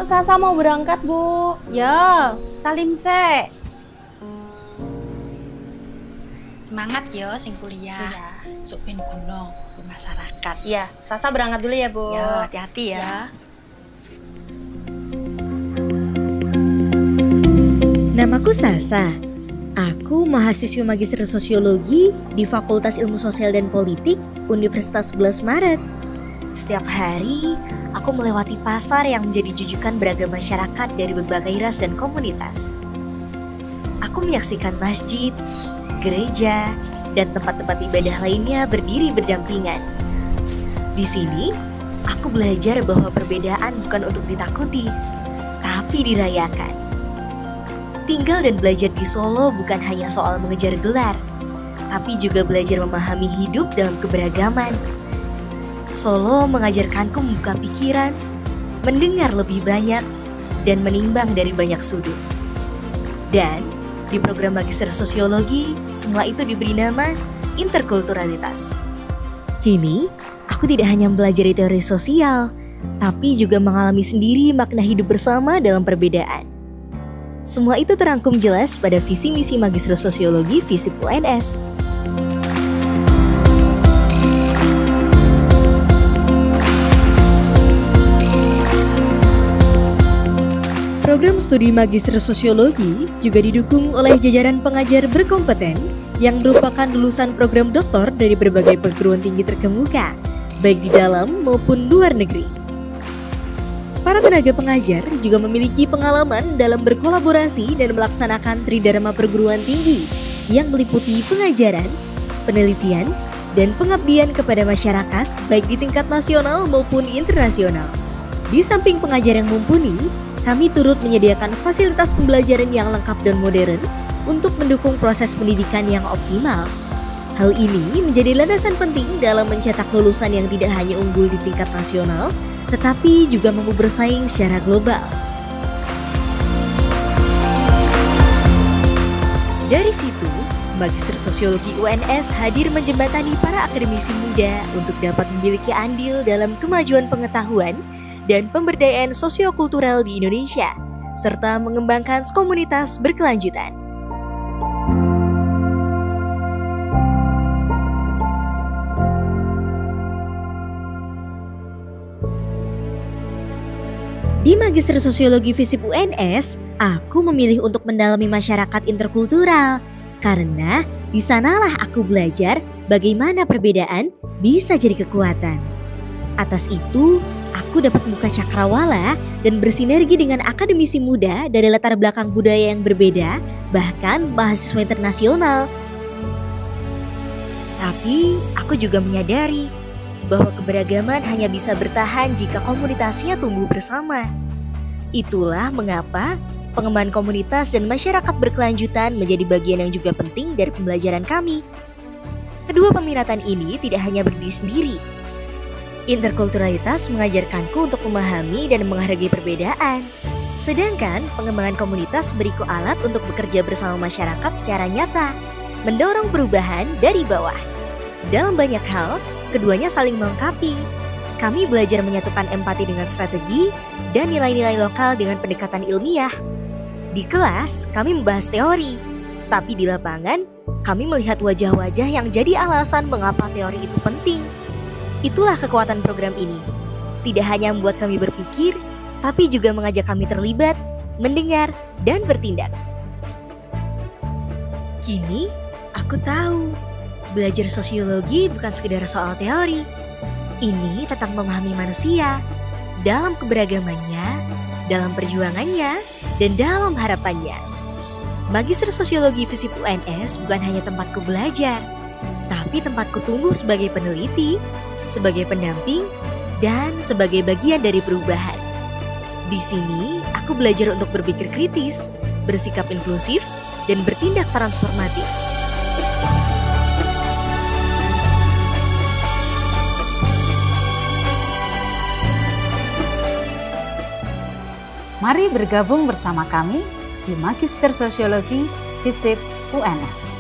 Sasa mau berangkat, Bu. Yo, salim se. Semangat yo sing kuliah. Iya. Sok ben gunung ke masyarakat. Iya, Sasa berangkat dulu ya, Bu. Yo, hati-hati ya. Namaku Sasa. Aku mahasiswa Magister Sosiologi di Fakultas Ilmu Sosial dan Politik Universitas 11 Maret. Setiap hari, aku melewati pasar yang menjadi jujukan beragam masyarakat dari berbagai ras dan komunitas. Aku menyaksikan masjid, gereja, dan tempat-tempat ibadah lainnya berdiri berdampingan. Di sini, aku belajar bahwa perbedaan bukan untuk ditakuti, tapi dirayakan. Tinggal dan belajar di Solo bukan hanya soal mengejar gelar, tapi juga belajar memahami hidup dalam keberagaman. Solo mengajarkanku membuka pikiran, mendengar lebih banyak, dan menimbang dari banyak sudut. Dan di program Magister Sosiologi, semua itu diberi nama interkulturalitas. Kini, aku tidak hanya mempelajari teori sosial, tapi juga mengalami sendiri makna hidup bersama dalam perbedaan. Semua itu terangkum jelas pada visi misi Magister Sosiologi FISIP UNS. Program studi Magister Sosiologi juga didukung oleh jajaran pengajar berkompeten yang merupakan lulusan program doktor dari berbagai perguruan tinggi terkemuka, baik di dalam maupun luar negeri. Para tenaga pengajar juga memiliki pengalaman dalam berkolaborasi dan melaksanakan tridharma perguruan tinggi yang meliputi pengajaran, penelitian, dan pengabdian kepada masyarakat baik di tingkat nasional maupun internasional. Di samping pengajar yang mumpuni, kami turut menyediakan fasilitas pembelajaran yang lengkap dan modern untuk mendukung proses pendidikan yang optimal. Hal ini menjadi landasan penting dalam mencetak lulusan yang tidak hanya unggul di tingkat nasional, tetapi juga mampu bersaing secara global. Dari situ, Magister Sosiologi UNS hadir menjembatani para akademisi muda untuk dapat memiliki andil dalam kemajuan pengetahuan dan pemberdayaan sosiokultural di Indonesia, serta mengembangkan komunitas berkelanjutan. Di Magister Sosiologi FISIP UNS, aku memilih untuk mendalami masyarakat interkultural karena di sanalah aku belajar bagaimana perbedaan bisa jadi kekuatan. Atas itu, aku dapat membuka cakrawala dan bersinergi dengan akademisi muda dari latar belakang budaya yang berbeda, bahkan mahasiswa internasional. Tapi, aku juga menyadari bahwa keberagaman hanya bisa bertahan jika komunitasnya tumbuh bersama. Itulah mengapa pengembangan komunitas dan masyarakat berkelanjutan menjadi bagian yang juga penting dari pembelajaran kami. Kedua peminatan ini tidak hanya berdiri sendiri. Interkulturalitas mengajarkanku untuk memahami dan menghargai perbedaan. Sedangkan pengembangan komunitas beriku alat untuk bekerja bersama masyarakat secara nyata, mendorong perubahan dari bawah. Dalam banyak hal, keduanya saling melengkapi. Kami belajar menyatukan empati dengan strategi dan nilai-nilai lokal dengan pendekatan ilmiah. Di kelas, kami membahas teori, tapi di lapangan, kami melihat wajah-wajah yang jadi alasan mengapa teori itu penting. Itulah kekuatan program ini. Tidak hanya membuat kami berpikir, tapi juga mengajak kami terlibat, mendengar, dan bertindak. Kini, aku tahu, belajar sosiologi bukan sekedar soal teori. Ini tentang memahami manusia dalam keberagamannya, dalam perjuangannya, dan dalam harapannya. Magister Sosiologi FISIP UNS bukan hanya tempatku belajar, tapi tempatku tumbuh sebagai peneliti, sebagai pendamping, dan sebagai bagian dari perubahan. Di sini, aku belajar untuk berpikir kritis, bersikap inklusif, dan bertindak transformatif. Mari bergabung bersama kami di Magister Sosiologi FISIP UNS.